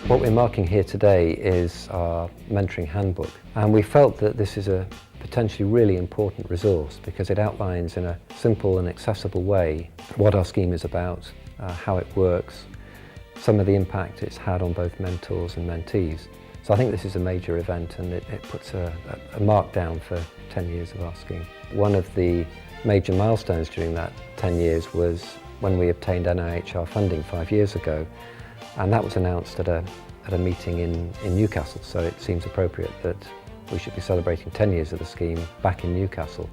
What we're marking here today is our mentoring handbook, and we felt that this is a potentially really important resource because it outlines in a simple and accessible way what our scheme is about, how it works, some of the impact it's had on both mentors and mentees. So I think this is a major event, and it puts a mark down for 10 years of our scheme. One of the major milestones during that 10 years was when we obtained NIHR funding 5 years ago, and that was announced at a meeting in Newcastle, so it seems appropriate that we should be celebrating 10 years of the scheme back in Newcastle.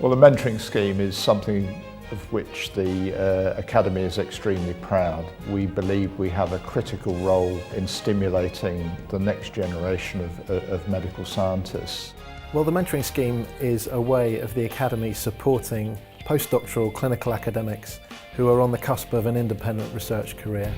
Well, the mentoring scheme is something of which the Academy is extremely proud. We believe we have a critical role in stimulating the next generation of medical scientists. Well, the mentoring scheme is a way of the Academy supporting postdoctoral clinical academics who are on the cusp of an independent research career.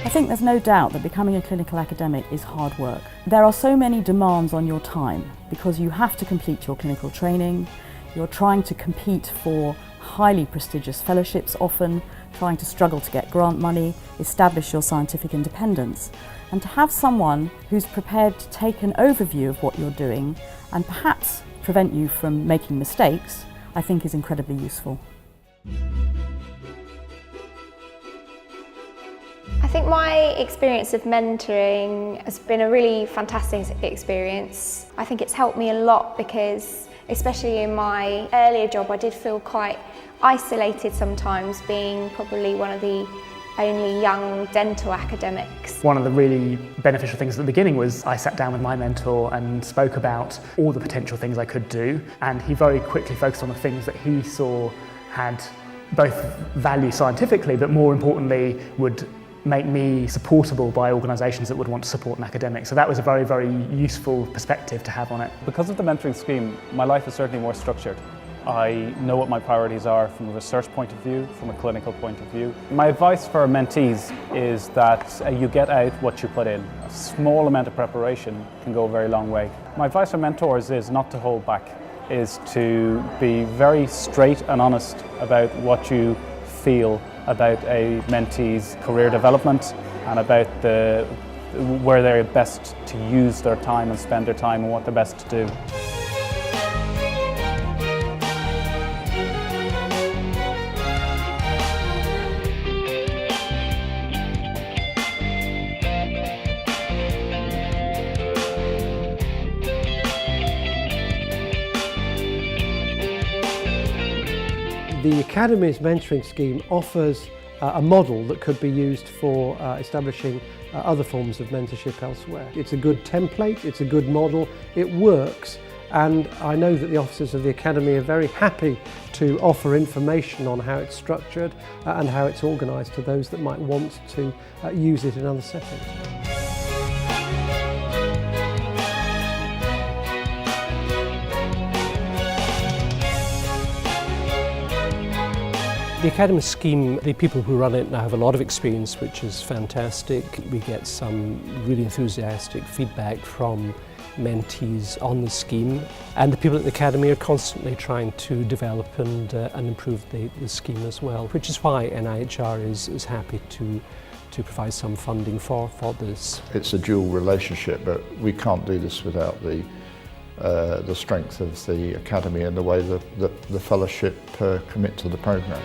I think there's no doubt that becoming a clinical academic is hard work. There are so many demands on your time because you have to complete your clinical training, you're trying to compete for highly prestigious fellowships often, trying to struggle to get grant money, establish your scientific independence. And to have someone who's prepared to take an overview of what you're doing and perhaps prevent you from making mistakes, I think is incredibly useful. I think my experience of mentoring has been a really fantastic experience. I think it's helped me a lot because, especially in my earlier job, I did feel quite isolated sometimes, being probably one of the only young dental academics. One of the really beneficial things at the beginning was I sat down with my mentor and spoke about all the potential things I could do, and he very quickly focused on the things that he saw had both value scientifically, but more importantly would make me supportable by organisations that would want to support an academic. So that was a very, very useful perspective to have on it. Because of the mentoring scheme, my life is certainly more structured. I know what my priorities are from a research point of view, from a clinical point of view. My advice for mentees is that you get out what you put in. A small amount of preparation can go a very long way. My advice for mentors is not to hold back, is to be very straight and honest about what you feel about a mentee's career development and about where they're best to use their time and spend their time and what they're best to do. The Academy's mentoring scheme offers a model that could be used for establishing other forms of mentorship elsewhere. It's a good template, it's a good model, it works, and I know that the officers of the Academy are very happy to offer information on how it's structured and how it's organised to those that might want to use it in other settings. The Academy scheme, the people who run it now have a lot of experience, which is fantastic. We get some really enthusiastic feedback from mentees on the scheme, and the people at the Academy are constantly trying to develop and improve the scheme as well, which is why NIHR is happy to provide some funding for this. It's a dual relationship, but we can't do this without the strength of the Academy and the way that the fellowship commit to the programme.